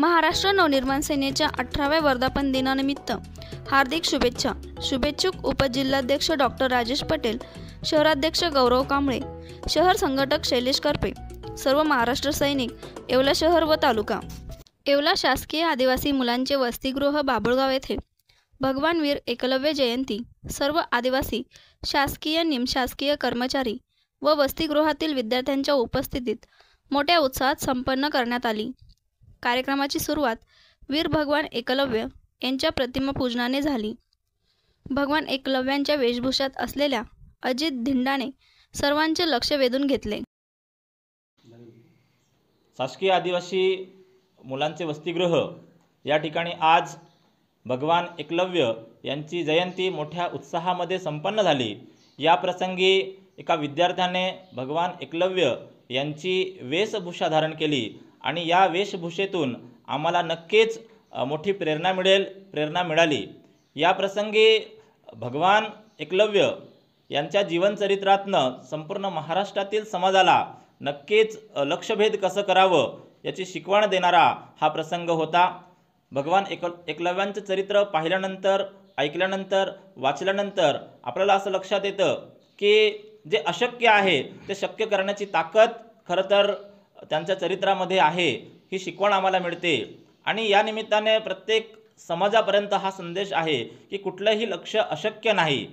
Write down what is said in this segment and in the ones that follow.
महाराष्ट्र नवनिर्माण सेनेच्या 18व्या वर्धापन दिनानिमित्त हार्दिक शुभेच्छा. शुभेच्छुक उपजिल्हाध्यक्ष डॉक्टर राजेश पटेल, शहराध्यक्ष गौरव कांबळे, शहर संघटक शैलेश करपे, सर्व महाराष्ट्र सैनिक, येवला शहर व तालुका. येवला शासकीय आदिवासी मुलांचे वसतिगृह बाबुळगाव येथे भगवान वीर एकलव्य जयंती सर्व आदिवासी शासकीय निमशासकीय कर्मचारी व वसतिगृहातील विद्यार्थ्यांच्या उपस्थितीत मोठ्या उत्साहात संपन्न करण्यात आली. कार्यक्रमाची सुरुवात वीर भगवान एकलव्य यांच्या प्रतिमा पूजनाने झाली. भगवान एकलव्यांच्या वेशभूषात असलेल्या अजित धिंडाने सर्वांचे लक्ष वेधून घेतले. शासकीय आदिवासी मुलांचे वसतिगृह या ठिकाणी आज भगवान एकलव्य यांची जयंती मोठ्या उत्साहामध्ये संपन्न झाली. या प्रसंगी एका विद्यार्थ्याने भगवान एकलव्य यांची वेशभूषा धारण केली आणि या वेशभूषेतून आम्हाला नक्कीच मोठी प्रेरणा मिळाली. या प्रसंगी भगवान एकलव्य यांच्या जीवनचरित्रातनं संपूर्ण महाराष्ट्रातील समाजाला नक्कीच लक्षभेद कसं करावं याची शिकवण देणारा हा प्रसंग होता. भगवान एकलव्यांचं चरित्र पाहिल्यानंतर, ऐकल्यानंतर, वाचल्यानंतर आपल्याला असं लक्षात येतं की जे अशक्य आहे ते शक्य करण्याची ताकद खरं तर त्यांच्या चरित्रामध्ये आहे, ही शिकवण आम्हाला मिळते. आणि या निमित्ताने प्रत्येक समाजापर्यंत हा संदेश आहे की कुठलंही लक्ष्य अशक्य नाही.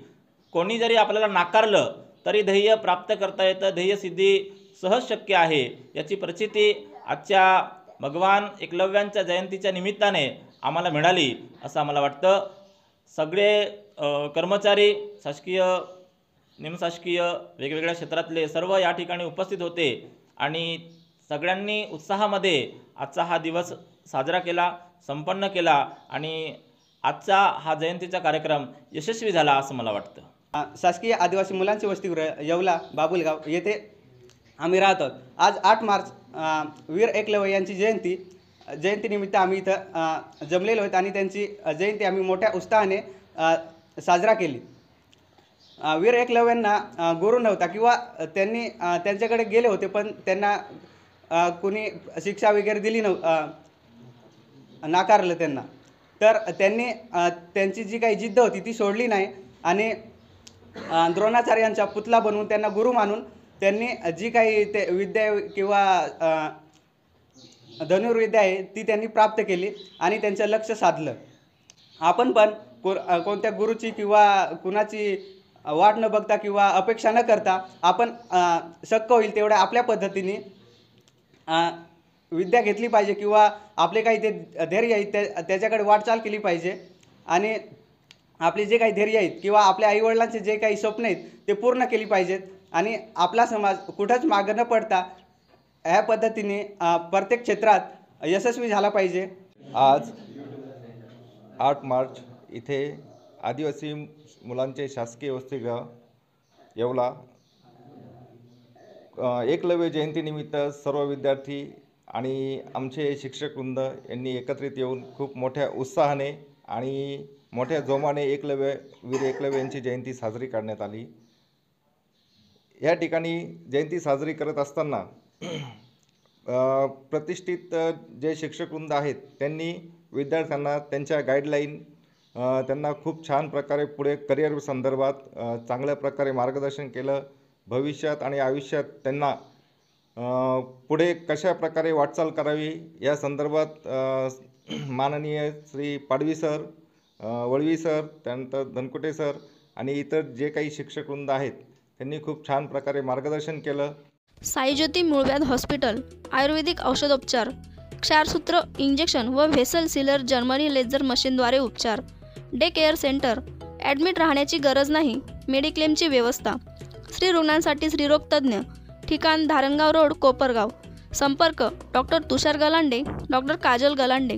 कोणी जरी आपल्याला नाकारलं तरी ध्येय प्राप्त करता येतं, ध्येयसिद्धी सहज शक्य आहे. याची प्रचिती आजच्या भगवान एकलव्यांच्या जयंतीच्या निमित्ताने आम्हाला मिळाली असं आम्हाला वाटतं. सगळे कर्मचारी, शासकीय, निमशासकीय, वेगवेगळ्या क्षेत्रातले सर्व या ठिकाणी उपस्थित होते आणि सगळ्यांनी उत्साहामध्ये आजचा हा दिवस साजरा केला, संपन्न केला आणि आजचा हा जयंतीचा कार्यक्रम यशस्वी झाला असं मला वाटतं. शासकीय आदिवासी मुलांचे वसतिगृह येवला बाबुळगाव येथे आम्ही राहतो. आज 8 मार्च वीर एकलव्य यांची जयंतीनिमित्त आम्ही इथं जमलेलो आहोत आणि त्यांची जयंती आम्ही मोठ्या उत्साहाने साजरा केली. वीर एकलव्यांना गुरु नव्हता किंवा त्यांनी त्यांच्याकडे गेले होते पण त्यांना कोणी शिक्षा वगैरे दिली नाकारलं त्यांना. तर त्यांनी त्यांची जी काही जिद्द होती ती सोडली नाही आणि द्रोणाचार्यांचा पुतळा बनवून त्यांना गुरु मानून त्यांनी जी काही ते विद्या किंवा धनुर्विद्या आहे ती त्यांनी प्राप्त केली आणि त्यांचं लक्ष साधलं. आपण पण कोणत्या गुरुची किंवा कुणाची वाट न बघता किंवा अपेक्षा न करता आपण शक्य होईल तेवढ्या आपल्या पद्धतीने विद्या घेतली पाहिजे किंवा आपले काही ते धैर्य आहेत त्याच्याकडे वाटचाल केली पाहिजे आणि आपले जे काही धैर्य आहेत किंवा आपल्या आईवडिलांचे जे काही स्वप्न आहेत ते पूर्ण केली पाहिजेत आणि आपला समाज कुठंच मागं न पडता ह्या पद्धतीने प्रत्येक क्षेत्रात यशस्वी झाला पाहिजे. आज 8 मार्च इथे आदिवासी मुलांचे शासकीय वसतिगृह येवला एकलव्य जयंतीनिमित्त सर्व विद्यार्थी आणि आमचे शिक्षकवृंद यांनी एकत्रित येऊन खूप मोठ्या उत्साहाने आणि मोठ्या जोमाने वीर एकलव्य यांची जयंती साजरी करण्यात आली. या ठिकाणी जयंती साजरी करत असताना प्रतिष्ठित जे शिक्षकवृंद आहेत त्यांनी विद्यार्थ्यांना त्यांच्या गाईडलाईन त्यांना खूप छान प्रकारे पुढे करिअर संदर्भात चांगल्या प्रकारे मार्गदर्शन केलं. भविष्यात आणि आयुष्यात त्यांना पुढे कशा प्रकारे वाटचाल करावी या संदर्भात माननीय श्री पाडवी सर, वळवी सर, त्यानंतर धनकुटे सर आणि इतर जे काही शिक्षकवृंद आहेत त्यांनी खूप छान प्रकारे मार्गदर्शन केलं. साईज्योती मूळव्याध हॉस्पिटल, आयुर्वेदिक औषधोपचार, क्षारसूत्र इंजेक्शन व व्हेसल सीलर जर्मनी लेझर मशीनद्वारे उपचार, डे केअर सेंटर, ॲडमिट राहण्याची गरज नाही, मेडिक्लेमची व्यवस्था, स्त्री रुग्णांसाठी स्त्रीरोग तज्ज्ञ, ठिकाण धारणगाव रोड, कोपरगाव. संपर्क डॉक्टर तुषार गलांडे, डॉक्टर काजल गलांडे.